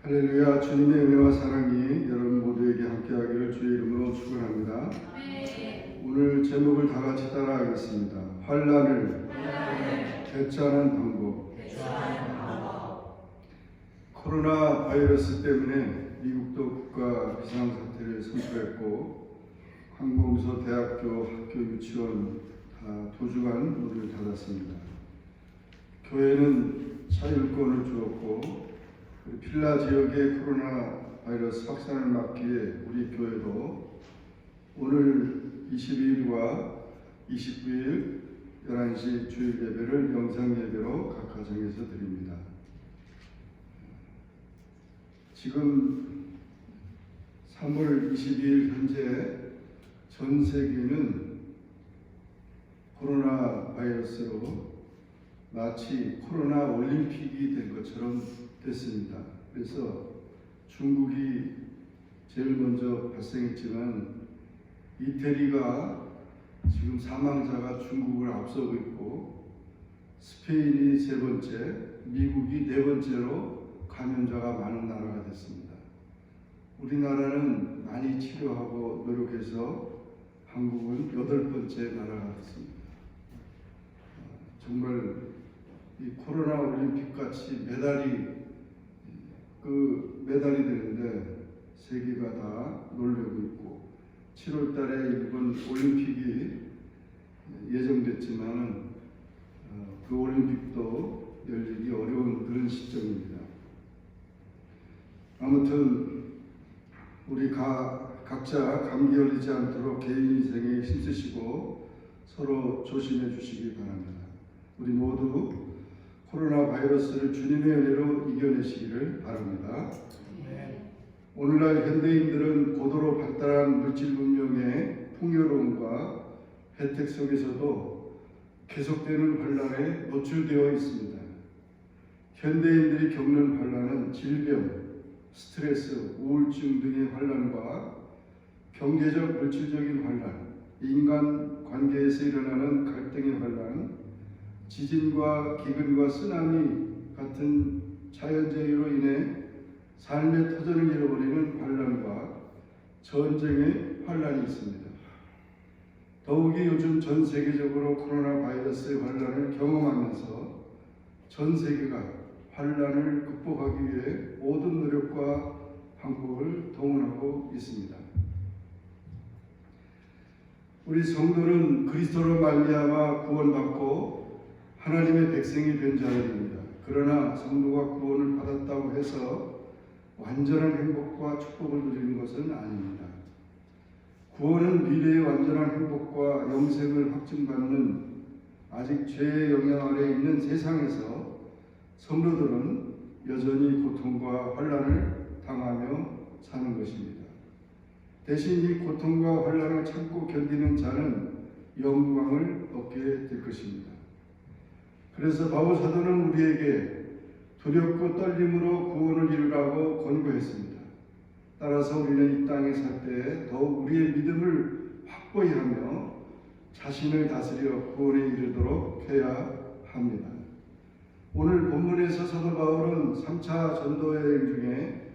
할렐루야. 주님의 은혜와 사랑이 여러분 모두에게 함께하기를 주의 이름으로 축원합니다. 오늘 제목을 다 같이 따라하겠습니다. 환난을 대처하는 방법. 코로나 바이러스 때문에 미국도 국가 비상사태를 선포했고 관공서, 대학교, 학교, 유치원 다 2주간 문을 닫았습니다. 교회는 자율권을 주었고 필라 지역의 코로나 바이러스 확산을 막기 위해 우리 교회도 오늘 22일과 29일 11시 주일 예배를 영상 예배로 각 가정에서 드립니다. 지금 3월 22일 현재 전 세계는 코로나 바이러스로 마치 코로나 올림픽이 된 것처럼 됐습니다. 그래서 중국이 제일 먼저 발생했지만 이태리가 지금 사망자가 중국을 앞서고 있고 스페인이 3번째, 미국이 4번째로 감염자가 많은 나라가 됐습니다. 우리나라는 많이 치료하고 노력해서 한국은 8번째 나라가 됐습니다. 정말 이 코로나 올림픽 같이 메달이 되는데 세계가 다 놀래고 있고 7월 달에 일본 올림픽이 예정됐지만 그 올림픽도 열리기 어려운 그런 시점입니다. 아무튼 우리 각자 감기 걸리지 않도록 개인 인생에 힘쓰시고 서로 조심해 주시기 바랍니다. 우리 모두 코로나 바이러스를 주님의 은혜로 이겨내시기를 바랍니다. 오늘날 현대인들은 고도로 발달한 물질 문명의 풍요로움과 혜택 속에서도 계속되는 환란에 노출되어 있습니다. 현대인들이 겪는 환란은 질병, 스트레스, 우울증 등의 환란과 경제적, 물질적인 환란, 인간 관계에서 일어나는 갈등의 환란, 지진과 기근과 쓰나미 같은 자연재해로 인해 삶의 터전을 잃어버리는 환란과 전쟁의 환란이 있습니다. 더욱이 요즘 전 세계적으로 코로나 바이러스의 환란을 경험하면서 전 세계가 환란을 극복하기 위해 모든 노력과 방법을 동원하고 있습니다. 우리 성도는 그리스도로 말미암아 구원받고 하나님의 백성이 된 자들입니다. 그러나 성도가 구원을 받았다고 해서 완전한 행복과 축복을 누리는 것은 아닙니다. 구원은 미래의 완전한 행복과 영생을 확증받는 아직 죄의 영향 아래 있는 세상에서 성도들은 여전히 고통과 환난을 당하며 사는 것입니다. 대신 이 고통과 환난을 참고 견디는 자는 영광을 얻게 될 것입니다. 그래서 바울 사도는 우리에게 두렵고 떨림으로 구원을 이루라고 권고했습니다. 따라서 우리는 이 땅에 살 때 더욱 우리의 믿음을 확고히 하며 자신을 다스려 구원에 이르도록 해야 합니다. 오늘 본문에서 사도 바울은 3차 전도 여행 중에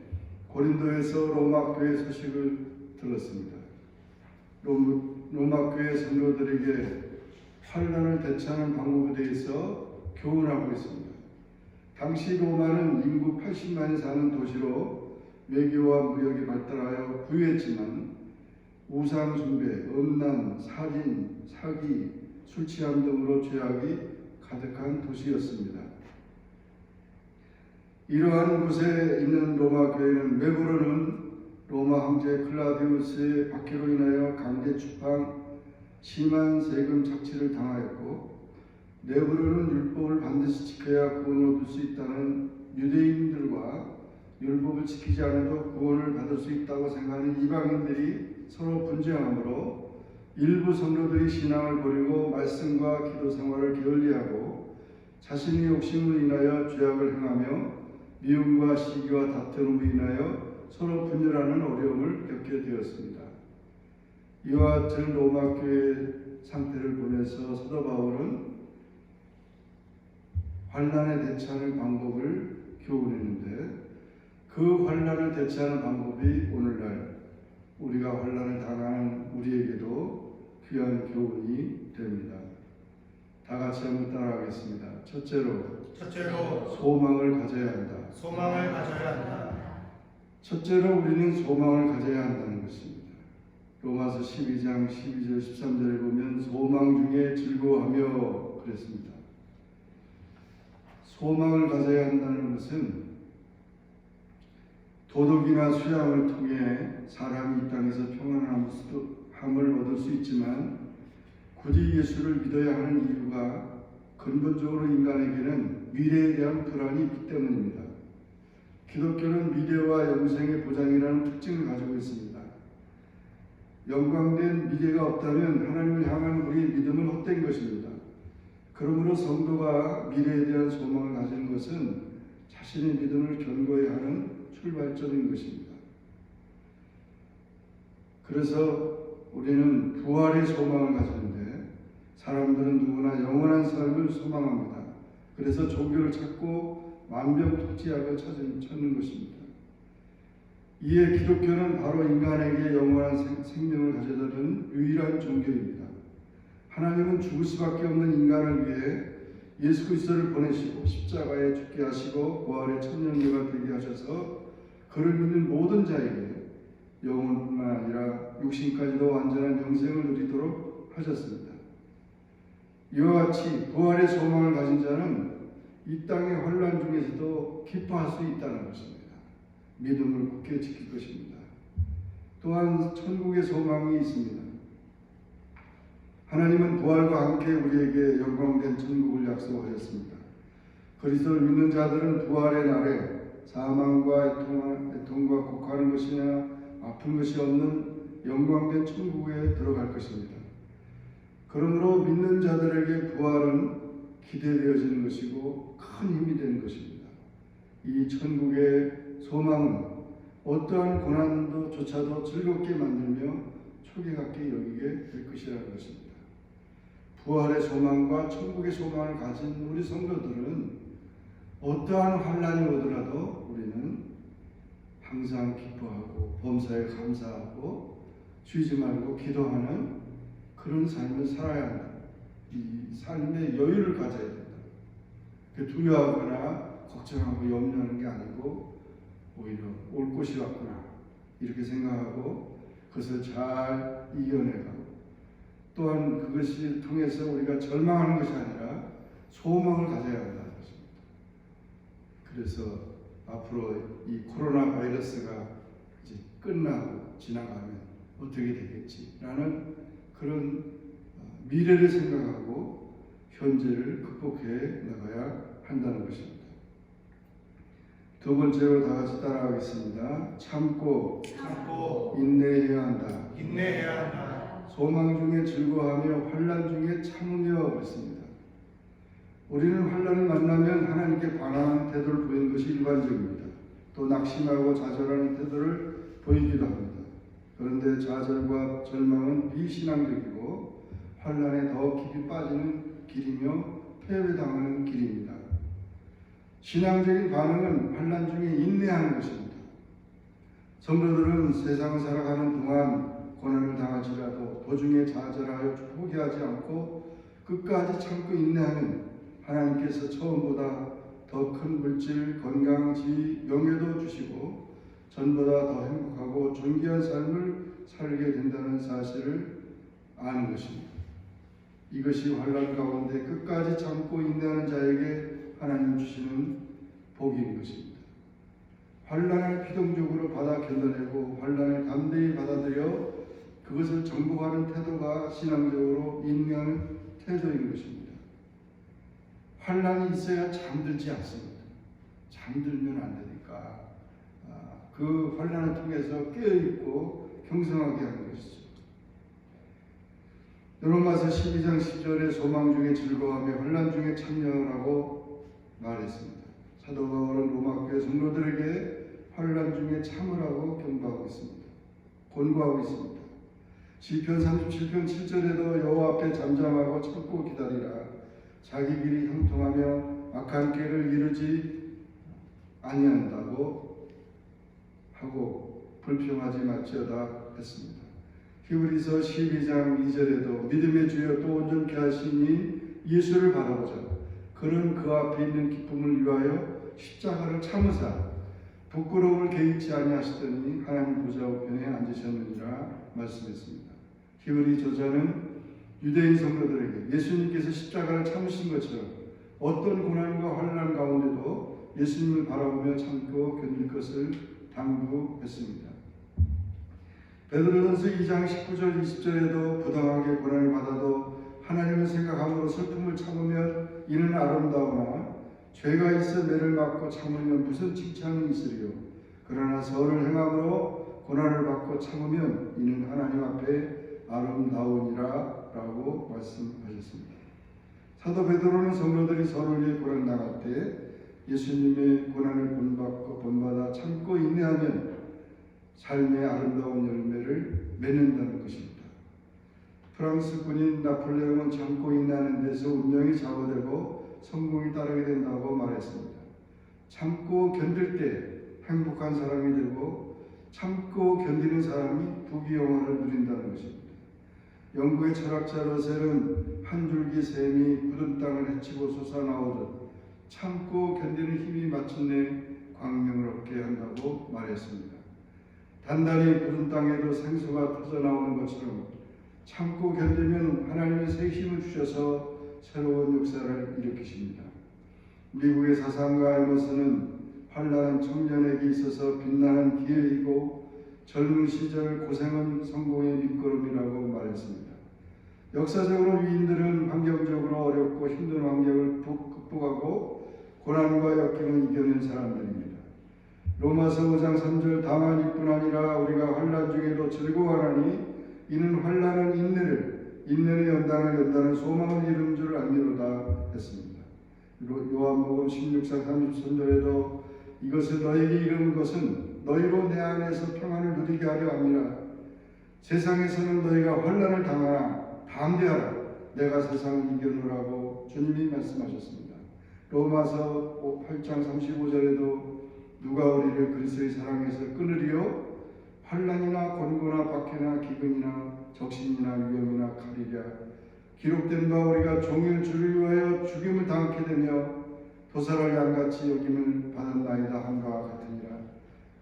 고린도에서 로마 교회 소식을 들었습니다. 로마 교회 성도들에게 환난을 대처하는 방법에 대해서 교훈하고 있습니다. 당시 로마는 인구 80만이 사는 도시로 외교와 무역이 발달하여 부유했지만 우상 숭배, 음란, 살인, 사기, 술 취함 등으로 죄악이 가득한 도시였습니다. 이러한 곳에 있는 로마 교회는 외부로는 로마 황제 클라우디우스의 박해로 인하여 강제 추방, 심한 세금 착취를 당하였고 내부로는 율법을 반드시 지켜야 구원을 얻을 수 있다는 유대인들과 율법을 지키지 않아도 구원을 받을 수 있다고 생각하는 이방인들이 서로 분쟁하므로 일부 성도들이 신앙을 버리고 말씀과 기도 생활을 게을리하고 자신의 욕심을 인하여 죄악을 행하며 미움과 시기와 다툼으로 인하여 서로 분열하는 어려움을 겪게 되었습니다. 이와 같은 로마 교회의 상태를 보면서 사도 바울은 환난에 대처하는 방법을 교훈했는데 그 환난을 대체하는 방법이 오늘날 우리가 환난을 당하는 우리에게도 귀한 교훈이 됩니다. 다 같이 한번 따라하겠습니다. 첫째로 소망을 가져야 한다. 첫째로 우리는 소망을 가져야 한다는 것입니다. 로마서 12장 12절 13절에 보면 소망 중에 즐거워하며 그랬습니다. 소망을 가져야 한다는 것은 도덕이나 수양을 통해 사람이 이 땅에서 평안함을 얻을 수 있지만 굳이 예수를 믿어야 하는 이유가 근본적으로 인간에게는 미래에 대한 불안이 있기 때문입니다. 기독교는 미래와 영생의 보장이라는 특징을 가지고 있습니다. 영광된 미래가 없다면 하나님을 향한 우리의 믿음은 헛된 것입니다. 그러므로 성도가 미래에 대한 소망을 가지는 것은 자신의 믿음을 견고히 하는 출발점인 것입니다. 그래서 우리는 부활의 소망을 가지는데 사람들은 누구나 영원한 삶을 소망합니다. 그래서 종교를 찾고 만병통치약을 찾는 것입니다. 이에 기독교는 바로 인간에게 영원한 생명을 가져다주는 유일한 종교입니다. 하나님은 죽을 수밖에 없는 인간을 위해 예수 그리스도를 보내시고 십자가에 죽게 하시고 부활의 천년계가 되게 하셔서 그를 믿는 모든 자에게 영혼뿐만 아니라 육신까지도 완전한 영생을 누리도록 하셨습니다. 이와 같이 부활의 소망을 가진 자는 이 땅의 환난 중에서도 기뻐할 수 있다는 것입니다. 믿음을 굳게 지킬 것입니다. 또한 천국의 소망이 있습니다. 하나님은 부활과 함께 우리에게 영광된 천국을 약속하셨습니다. 그리스도를 믿는 자들은 부활의 날에 사망과 애통과 곡하는 것이나 아픈 것이 없는 영광된 천국에 들어갈 것입니다. 그러므로 믿는 자들에게 부활은 기대되어지는 것이고 큰 힘이 되는 것입니다. 이 천국의 소망은 어떠한 고난조차도 즐겁게 만들며 초계같게 여기게 될 것이라는 것입니다. 부활의 소망과 천국의 소망을 가진 우리 성도들은 어떠한 환난이 오더라도 우리는 항상 기뻐하고 범사에 감사하고 쉬지 말고 기도하는 그런 삶을 살아야 한다. 이 삶의 여유를 가져야 된다. 두려워하거나 걱정하고 염려하는 게 아니고 오히려 올 곳이 왔구나 이렇게 생각하고 그것을 잘 이겨내고 또한 그것을 통해서 우리가 절망하는 것이 아니라 소망을 가져야 한다는 것입니다. 그래서 앞으로 이 코로나 바이러스가 이제 끝나고 지나가면 어떻게 되겠지라는 그런 미래를 생각하고 현재를 극복해 나가야 한다는 것입니다. 두 번째로 다 같이 따라하겠습니다. 참고 인내해야 한다. 소망 중에 즐거워하며 환난 중에 참으며 그랬습니다. 우리는 환난을 만나면 하나님께 반항하는 태도를 보이는 것이 일반적입니다. 또 낙심하고 좌절하는 태도를 보이기도 합니다. 그런데 좌절과 절망은 비신앙적이고 환난에 더 깊이 빠지는 길이며 패배당하는 길입니다. 신앙적인 반응은 환난 중에 인내하는 것입니다. 성도들은 세상을 살아가는 동안 고난을 당할지라도 도중에 좌절하여 포기하지 않고 끝까지 참고 인내하면 하나님께서 처음보다 더 큰 물질, 건강, 지위, 명예도 주시고 전보다 더 행복하고 존귀한 삶을 살게 된다는 사실을 아는 것입니다. 이것이 환난 가운데 끝까지 참고 인내하는 자에게 하나님 주시는 복인 것입니다. 환난을 피동적으로 받아 견뎌내고 환난을 담대히 받아들여 그것을 정복하는 태도가 신앙적으로 인내하는 태도인 것입니다. 환난이 있어야 잠들지 않습니다. 잠들면 안 되니까 그 환난을 통해서 깨어있고 경성하게 하는 것이죠. 로마서 12장 10절에 소망 중에 즐거워하며 환난 중에 참여라고 말했습니다. 사도 바울은 로마교회 성도들에게 환난 중에 참으라고 경고하고 있습니다. 권고하고 있습니다. 시편 37편 7절에도 여호와 앞에 잠잠하고 참고 기다리라. 자기 길이 형통하며 악한 길을 이루지 아니한다고 하고 불평하지 말지어다 했습니다. 히브리서 12장 2절에도 믿음의 주여 또 온전케 하시니 예수를 바라보자. 그는 그 앞에 있는 기쁨을 위하여 십자가를 참으사 부끄러움을 개의치 아니하시더니 하나님 보좌 우편에 앉으셨느니라 말씀했습니다. 히브리 저자는 유대인 성도들에게 예수님께서 십자가를 참으신 것처럼 어떤 고난과 환난 가운데도 예수님을 바라보며 참고 견딜 것을 당부했습니다. 베드로전서 2장 19절 20절에도 부당하게 고난을 받아도 하나님을 생각함으로 슬픔을 참으면 이는 아름다우나 죄가 있어 매를 맞고 참으면 무슨 칭찬이 있으리요. 그러나 선을 행함으로 고난을 받고 참으면 이는 하나님 앞에 아름다우니라 라고 말씀하셨습니다. 사도 베드로는 성도들이 선을 위해 고난당할 때 예수님의 고난을 본받아 참고 인내하면 삶의 아름다운 열매를 맺는다는 것입니다. 프랑스 군인 나폴레옹은 참고 인내하는 데서 운명이 좌우되고 성공이 따르게 된다고 말했습니다. 참고 견딜 때 행복한 사람이 되고 참고 견디는 사람이 부귀영화를 누린다는 것입니다. 영국의 철학자 러셀은 한 줄기 샘이 굳은 땅을 헤치고 솟아나오듯 참고 견디는 힘이 마침내 광명을 얻게 한다고 말했습니다. 단단히 굳은 땅에도 생수가 터져나오는 것처럼 참고 견디면 하나님의 새 힘을 주셔서 새로운 역사를 일으키십니다. 미국의 사상가 에머슨은 환난은 청년에게 있어서 빛나는 기회이고 젊은 시절 고생은 성공의 밑거름이라고 말했습니다. 역사적으로 위인들은 환경적으로 어렵고 힘든 환경을 극복하고 고난과 역경을 이겨낸 사람들입니다. 로마서 5장 3절 다만 이뿐 아니라 우리가 환난 중에도 즐거워하나니 이는 환난은 인내는 연단은 소망을 이루는 줄 알미로다 했습니다. 요한복음 16장 33절에도 이것을 너에게 이르는 것은 너희로 내 안에서 평안을 누리게 하려 함이라. 세상에서는 너희가 환난을 당하나 담대하라. 내가 세상을 이겨노라고 주님이 말씀하셨습니다. 로마서 8장 35절에도 누가 우리를 그리스도의 사랑에서 끊으리요? 환난이나 권고나 박해나 기근이나 적신이나 위험이나 칼이랴. 기록된 바 우리가 종일 주를 위하여 죽임을 당하게 되며 도살할 양같이 여김을 받았나이다 함과 같으니라.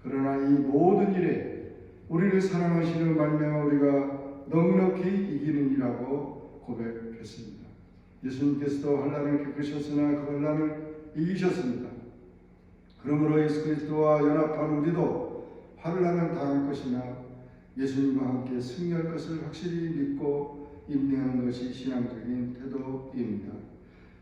그러나 이 모든 일에 우리를 사랑하시는 말미암아 우리가 넉넉히 이기는이라고 고백했습니다. 예수님께서도 환난을 겪으셨으나 그 환난을 이기셨습니다. 그러므로 예수 그리스도와 연합한 우리도 환난을 당할 것이나 예수님과 함께 승리할 것을 확실히 믿고 인내하는 것이 신앙적인 태도입니다.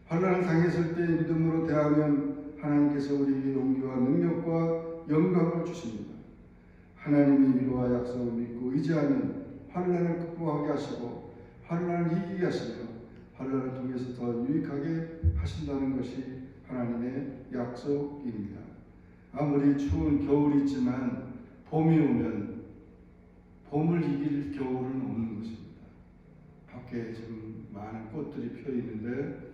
환난을 당했을 때 믿음으로 대하면 하나님께서 우리에게 용기와 능력과 영광을 주십니다. 하나님의 위로와 약속을 믿고 의지하면 환난을 극복하게 하시고 환난을 이기게 하시며 환난을 통해서 더 유익하게 하신다는 것이 하나님의 약속입니다. 아무리 추운 겨울이 있지만 봄이 오면 봄을 이길 겨울은 없는 것입니다. 밖에 지금 많은 꽃들이 피어 있는데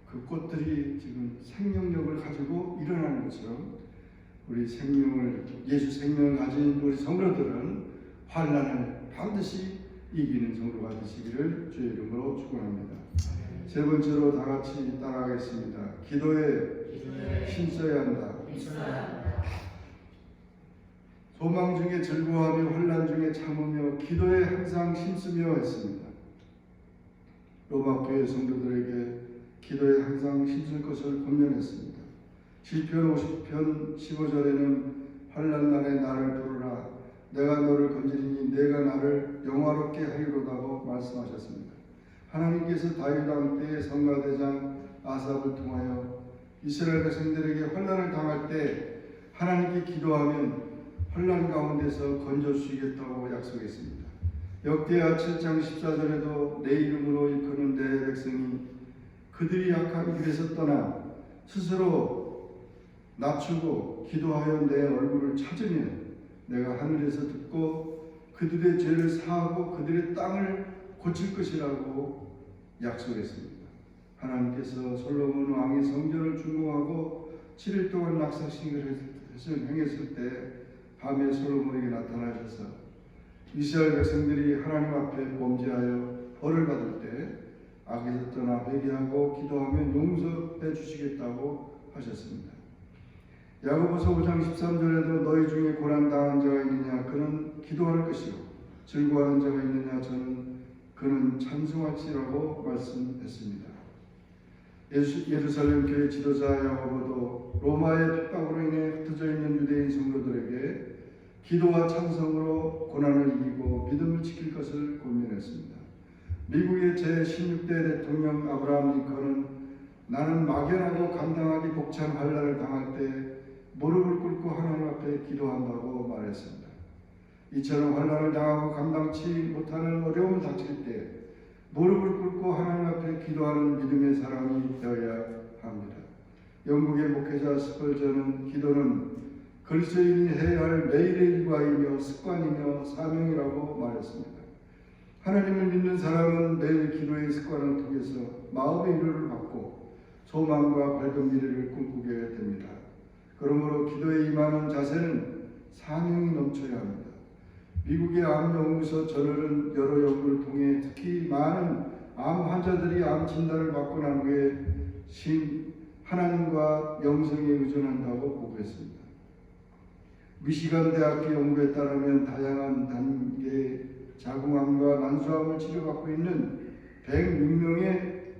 그 꽃들이 지금 생명력을 가지고 일어나는 것처럼 우리 예수 생명을 가진 우리 성도들은 환난을 반드시 이기는 성도가 되시기를 주의 이름으로 축원합니다. 세 번째로 다 같이 따라하겠습니다. 기도에 힘써야 한다. 소망 중에 즐거워하며 환난 중에 참으며 기도에 항상 힘쓰며 했습니다. 로마 교회 성도들에게 기도에 항상 힘쓸 것을 권면했습니다. 시편 50편 15절에는 환난 날에 나를 부르라. 내가 너를 건지리니 내가 나를 영화롭게 하리로다고 말씀하셨습니다. 하나님께서 다윗 왕 때의 성가대장 아삽을 통하여 이스라엘 백성들에게 환난을 당할 때 하나님께 기도하면 환난 가운데서 건져주시겠다고 약속했습니다. 역대하 7장 14절에도 내 이름으로 일컫는 내 백성이 그들이 약한 길에서 떠나 스스로 낮추고 기도하여 내 얼굴을 찾으면 내가 하늘에서 듣고 그들의 죄를 사하고 그들의 땅을 고칠 것이라고 약속했습니다. 하나님께서 솔로몬 왕이 성전을 준공하고 7일 동안 낙사식을 행했을 때 밤에 솔로몬에게 나타나셔서 이스라엘 백성들이 하나님 앞에 범죄하여 벌을 받을 때 악에서 떠나 회개하고 기도하면 용서해 주시겠다고 하셨습니다. 야고보서 5장 13절에도 너희 중에 고난당한 자가 있느냐 그는 기도할 것이요 즐거워하는 자가 있느냐 그는 찬송할지라고 말씀했습니다. 예루살렘 교회 지도자 야고보도 로마의 핍박으로 인해 흩어져 있는 유대인 성도들에게 기도와 찬송으로 고난을 이기고 믿음을 지킬 것을 권면했습니다. 미국의 제16대 대통령 아브라함 링컨은 나는 막연하고 감당하기 벅찬 환난을 당할 때 무릎을 꿇고 하나님 앞에 기도한다고 말했습니다. 이처럼 환난을 당하고 감당치 못하는 어려움을 닥칠 때 무릎을 꿇고 하나님 앞에 기도하는 믿음의 사람이 되어야 합니다. 영국의 목회자 스펄전은 기도는 그리스도인이 해야 할 매일의 일과이며 습관이며 사명이라고 말했습니다. 하나님을 믿는 사람은 매일 기도의 습관을 통해서 마음의 위로를 받고 소망과 밝은 미래를 꿈꾸게 됩니다. 그러므로 기도에 임하는 자세는 사명이 넘쳐야 합니다. 미국의 암연구소 저널은 여러 연구를 통해 특히 많은 암 환자들이 암 진단을 받고 난 후에 하나님과 영성에 의존한다고 보고했습니다. 미시간 대학교 연구에 따르면 다양한 단계의 자궁암과 난소암을 치료받고 있는 106명의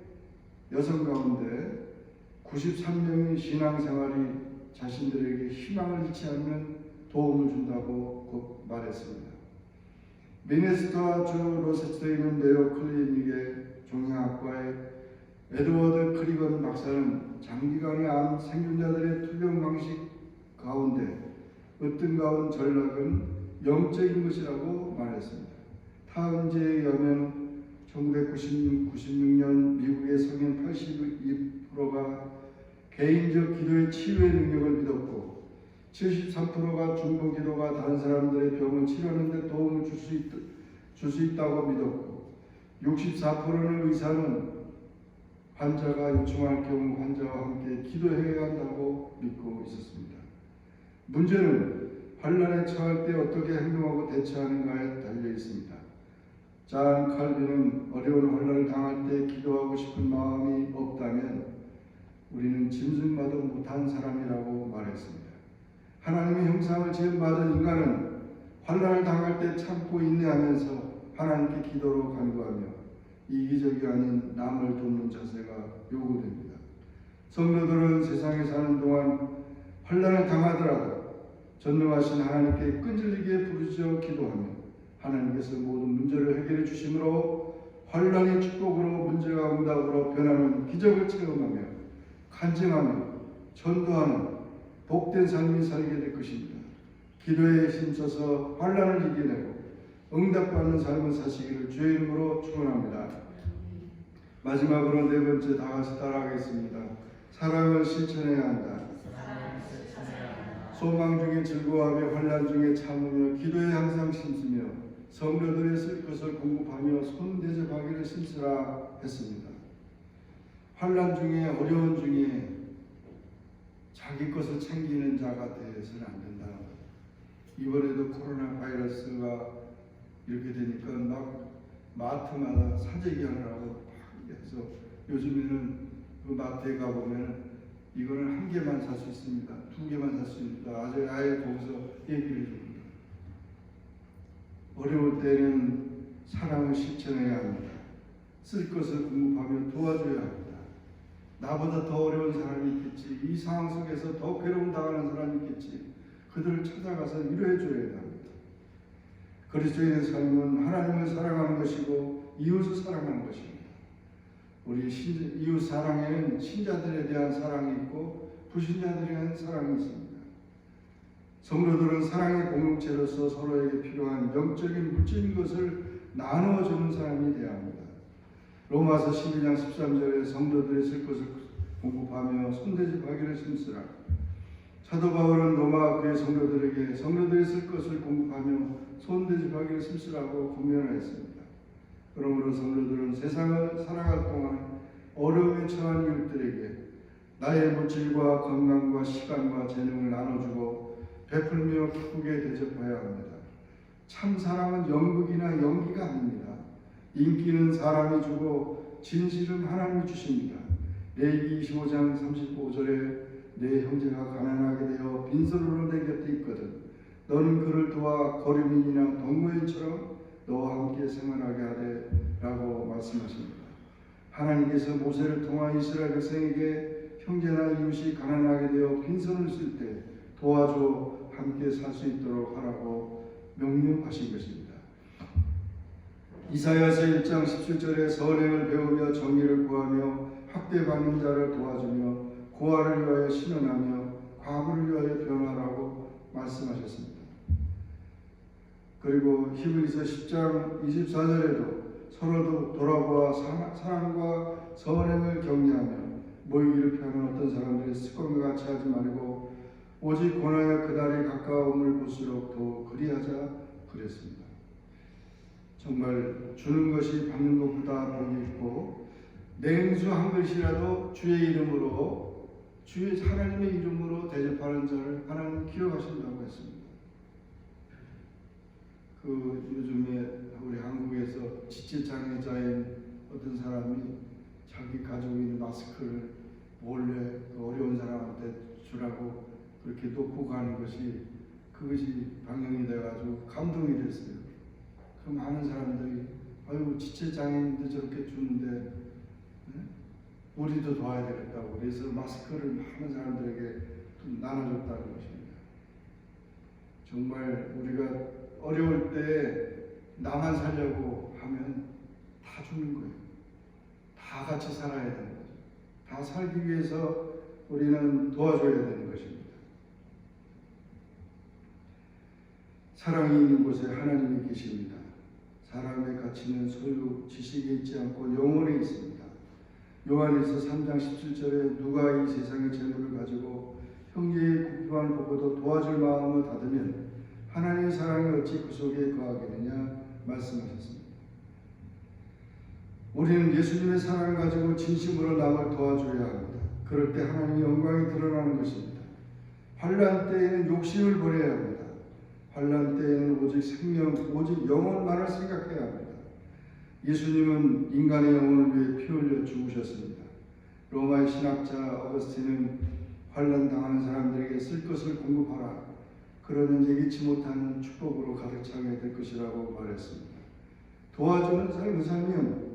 여성 가운데 93명의 신앙생활이 자신들에게 희망을 잃지 않는 도움을 준다고 말했습니다. 미네소타주 로체스터에 있는 메요 클리닉의 종양학과의 에드워드 크리건 박사는 장기간의 암 생존자들의 투병 방식 가운데 으뜸가운 전락은 영적인 것이라고 말했습니다. 타은지에 의하면 1996년 미국의 성인 82%가 개인적 기도의 치유의 능력을 믿었고 73%가 중보 기도가 다른 사람들의 병을 치료하는 데 도움을 줄 수 있다고 믿었고 64%는 의사는 환자가 요청할 경우 환자와 함께 기도해야 한다고 믿고 있었습니다. 문제는 환난에 처할 때 어떻게 행동하고 대처하는가에 달려 있습니다. 잔 칼빈은 어려운 환난을 당할 때 기도하고 싶은 마음이 없다면 우리는 짐승마도 못한 사람이라고 말했습니다. 하나님의 형상을 지음받은 인간은 환난을 당할 때 참고 인내하면서 하나님께 기도로 간구하며 이기적이 아닌 남을 돕는 자세가 요구됩니다. 성도들은 세상에 사는 동안 환난을 당하더라도 전능하신 하나님께 끈질기게 부르짖어 기도하며 하나님께서 모든 문제를 해결해 주심으로 환난의 축복으로 문제가 응답으로 변하는 기적을 체험하며 간증하며 전도하는 복된 삶이 살게 될 것입니다. 기도에 힘써서 환난을 이겨내고 응답받는 삶을 사시기를 주의 이름으로 축원합니다. 마지막으로 네 번째 다 같이 따라하겠습니다. 사랑을 실천해야 한다. 소망 중에 즐거워하며 환난 중에 참으며 기도에 항상 힘쓰며 성도들의 쓸 것을 공급하며 손 대접하기를 힘쓰라 했습니다. 환난 중에 어려운 중에 자기 것을 챙기는 자가 되어서는 안 된다. 이번에도 코로나 바이러스가 이렇게 되니까 막 마트마다 사재기 하느라고 막 해서 요즘에는 그 마트에 가보면 이거는 한 개만 살 수 있습니다. 두 개만 살 수 있습니다. 아예 거기서 얘기를 해줍니다. 어려울 때는 사랑을 실천해야 합니다. 쓸 것을 공급하며 도와줘야 합니다. 나보다 더 어려운 사람이 있겠지. 이 상황 속에서 더 괴로움 당하는 사람이 있겠지. 그들을 찾아가서 위로해줘야 합니다. 그리스도인의 삶은 하나님을 사랑하는 것이고 이웃을 사랑하는 것입니다. 우리 이웃 사랑에는 신자들에 대한 사랑이 있고 불신자들에 대한 사랑이 있습니다. 성도들은 사랑의 공동체로서 서로에게 필요한 영적인 물질인 것을 나누어주는 사람이 되어야 합니다. 로마서 12장 13절에 성도들의 쓸 것을 공급하며 손대접하기를 힘쓰라. 사도 바울은 로마 그의 성도들에게 성도들의 쓸 것을 공급하며 손대접하기를 힘쓰라고 권면하였습니다. 그러므로 성도들은 세상을 살아갈 동안 어려움에 처한 이웃들에게 나의 물질과 건강과 시간과 재능을 나눠주고 베풀며 기쁘게 대접해야 합니다. 참 사랑은 연극이나 연기가 아닙니다. 인기는 사람이 주고 진실은 하나님이 주십니다. 레위기 25장 35절에 내 형제가 가난하게 되어 빈손으로 내 곁에 있거든 너는 그를 도와 거류민이나 동무인처럼 너와 함께 생활하게 하되 라고 말씀하십니다. 하나님께서 모세를 통하 이스라엘 백성에게 형제나 이웃이 가난하게 되어 빈손을 쓸 때 도와줘 함께 살 수 있도록 하라고 명령하신 것입니다. 이사야서 1장 17절에 선행을 배우며 정의를 구하며 학대받는 자를 도와주며 고아를 위하여 신원하며 과부를 위하여 변화라고 말씀하셨습니다. 그리고 히브리서 10장 24절에도 서로 돌아보아 사랑과 선행을 격려하며 모이기를 피하는 어떤 사람들의 습관과 같이 하지 말고 오직 권하여 그날이 가까움을 볼수록 더 그리하자 그랬습니다. 정말 주는 것이 받는 것보다 복이 있고 냉수 한 그릇이라도 주의 이름으로 주의 하나님의 이름으로 대접하는 자를 하나님 기억하신다고 했습니다. 요즘에 우리 한국에서 지체장애자인 어떤 사람이 자기 가지고 있는 마스크를 몰래 어려운 사람한테 주라고 그렇게 놓고 가는 그것이 방영이 돼가지고 감동이 됐어요. 그 많은 사람들이 아유 지체장애인도 저렇게 주는데 우리도 도와야 되겠다고 그래서 마스크를 많은 사람들에게 나눠줬다는 것입니다. 정말 우리가 어려울 때 나만 살려고 하면 다 죽는 거예요. 다 같이 살아야 되는 거죠. 다 살기 위해서 우리는 도와줘야 되는 것입니다. 사랑이 있는 곳에 하나님이 계십니다. 사람의 가치는 소유, 지식에 있지 않고 영혼에 있습니다. 요한일서 3장 17절에 누가 이 세상의 재물을 가지고 형제의 궁핍함을 보고도 도와줄 마음을 닫으면 하나님의 사랑이 어찌 그 속에 거하겠느냐 말씀하셨습니다. 우리는 예수님의 사랑을 가지고 진심으로 남을 도와줘야 합니다. 그럴 때 하나님의 영광이 드러나는 것입니다. 환난 때에는 욕심을 버려야 합니다. 환난 때에는 오직 생명, 오직 영혼만을 생각해야 합니다. 예수님은 인간의 영혼을 위해 피 흘려 죽으셨습니다. 로마의 신학자 어거스틴은 환난 당하는 사람들에게 쓸 것을 공급하라. 그러면 예기치 못하는 축복으로 가득 차게 될 것이라고 말했습니다. 도와주는 삶을 살면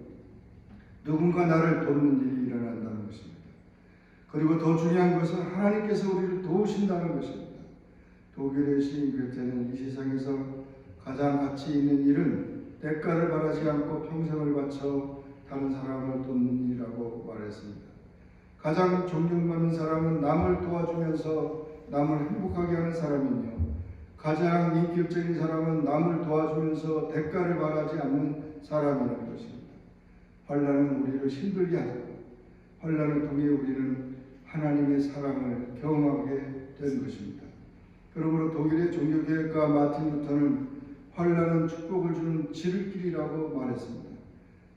누군가 나를 돕는 일이 일어난다는 것입니다. 그리고 더 중요한 것은 하나님께서 우리를 도우신다는 것입니다. 독일의 시인 괴테는 이 세상에서 가장 가치 있는 일은 대가를 바라지 않고 평생을 바쳐 다른 사람을 돕는 일이라고 말했습니다. 가장 존경받는 사람은 남을 도와주면서 남을 행복하게 하는 사람이며 가장 인격적인 사람은 남을 도와주면서 대가를 바라지 않는 사람이라는 것입니다. 환난은 우리를 힘들게 하고 환난을 통해 우리는 하나님의 사랑을 경험하게 된 것입니다. 그러므로 독일의 종교개혁가 마틴 루터는 환난은 축복을 주는 지름길이라고 말했습니다.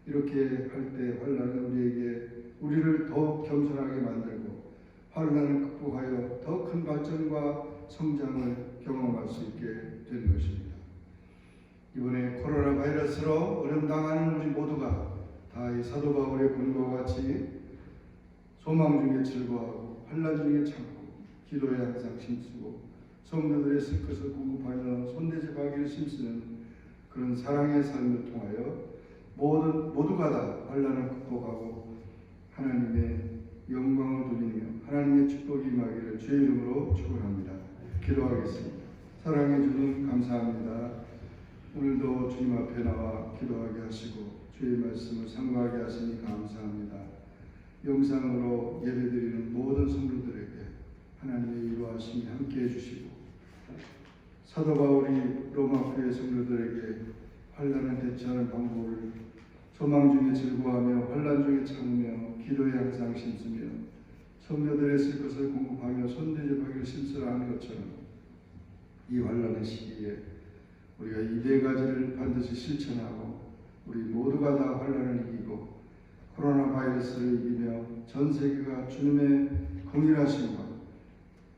이렇게 할 때 환난은 우리를 더욱 겸손하게 만들고 환난을 극복하여 더 큰 발전과 성장을 경험할 수 있게 되는 것입니다. 이번에 코로나 바이러스로 어려움 당하는 우리 모두가 다 이 사도 바울의 권고와 같이 소망 중에 즐거워하고 환난 중에 참고 기도에 항상 힘쓰고 성도들의 쓸 것을 공급하여 손대접하기를 힘쓰는 그런 사랑의 삶을 통하여 모두가 다 환난을 극복하고 하나님의 영광을 돌리며 하나님의 축복이 임하기를 주의 이름으로 축원합니다. 기도하겠습니다. 사랑해 주님 감사합니다. 오늘도 주님 앞에 나와 기도하게 하시고 주의 말씀을 상고하게 하시니 감사합니다. 영상으로 예배드리는 모든 성도들에게 하나님의 인도하심이 함께해 주시고 사도 바울이 로마 교회 성도들에게 환난을 대처하는 방법을 소망 중에 즐거워하며 환난 중에 참으며 기도에 항상 힘쓰며 성도들의 쓸 것을 공급하며 손대접하기를 힘쓰라 하는 것처럼 이 환난의 시기에 우리가 이 네 가지를 반드시 실천하고 우리 모두가 다 환난을 이기고 코로나 바이러스를 이기며 전 세계가 주님의 긍휼하심과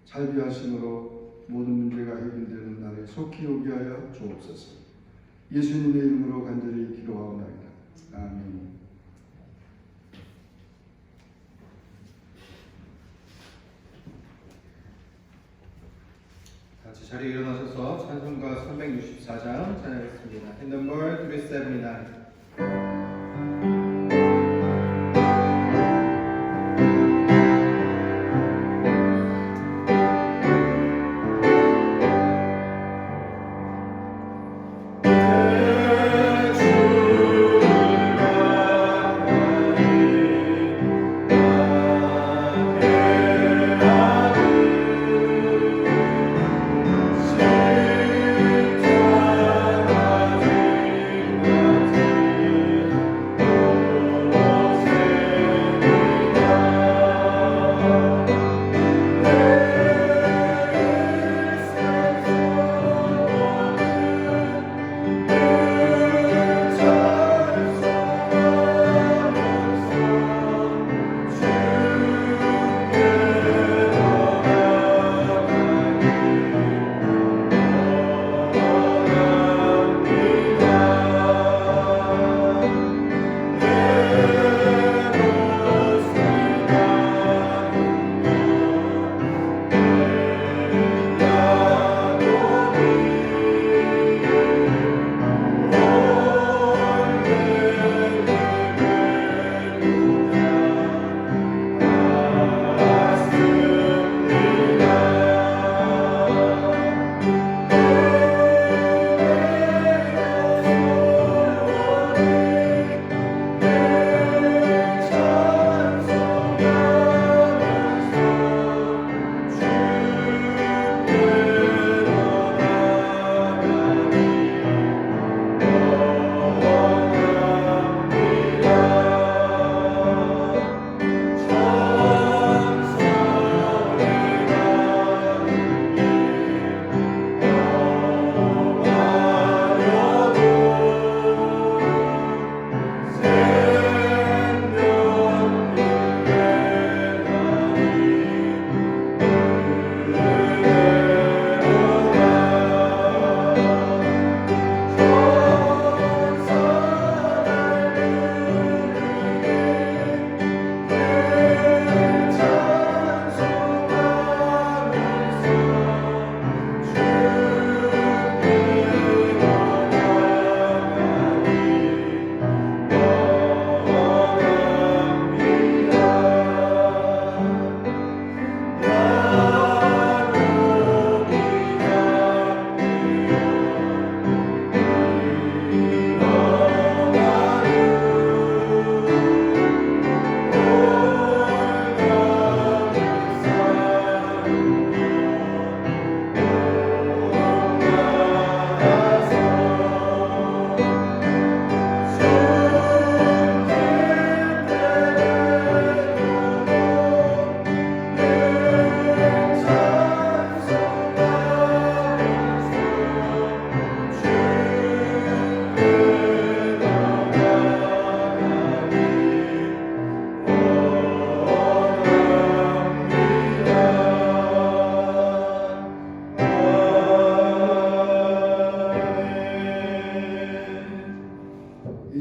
자비하심으로 모든 문제가 해결되는 날에 속히 오게 하여 주옵소서. 예수님의 이름으로 간절히 기도하옵나이다. 아멘. 같이 자리에 일어나셔서 찬송가 364장 찬양하겠습니다. In number 379.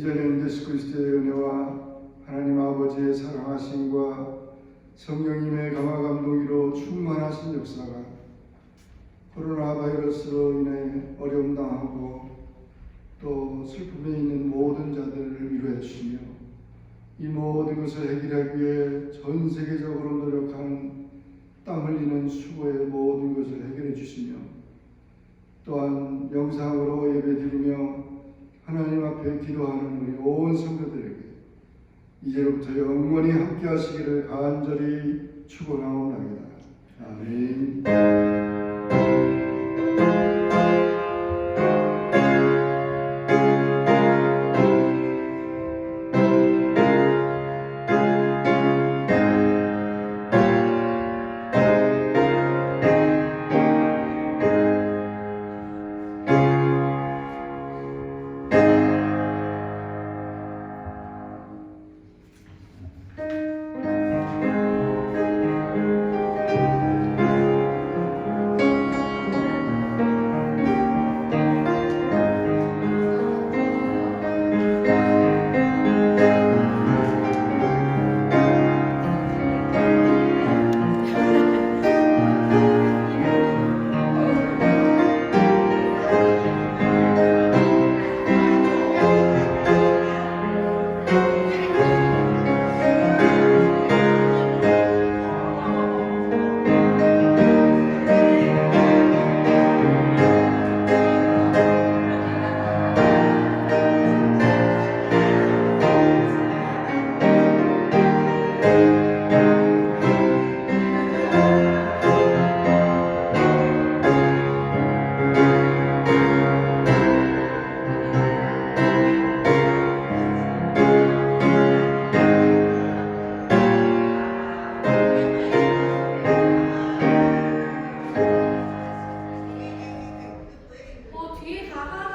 이제는 예수 그리스도의 은혜와 하나님 아버지의 사랑하심과 성령님의 감화 감동으로 충만하신 역사가 코로나 바이러스로 인해 어려움 당하고 또 슬픔에 있는 모든 자들을 위로해 주시며 이 모든 것을 해결하기 위해 전 세계적으로 노력하는 땀 흘리는 수고의 모든 것을 해결해 주시며 또한 영상으로 예배드리며 하나님 앞에 기도하는 우리 온 성도들에게 이제부터 영원히 함께 하시기를 간절히 축원하옵나이다. 아멘. 뒤에 다가가는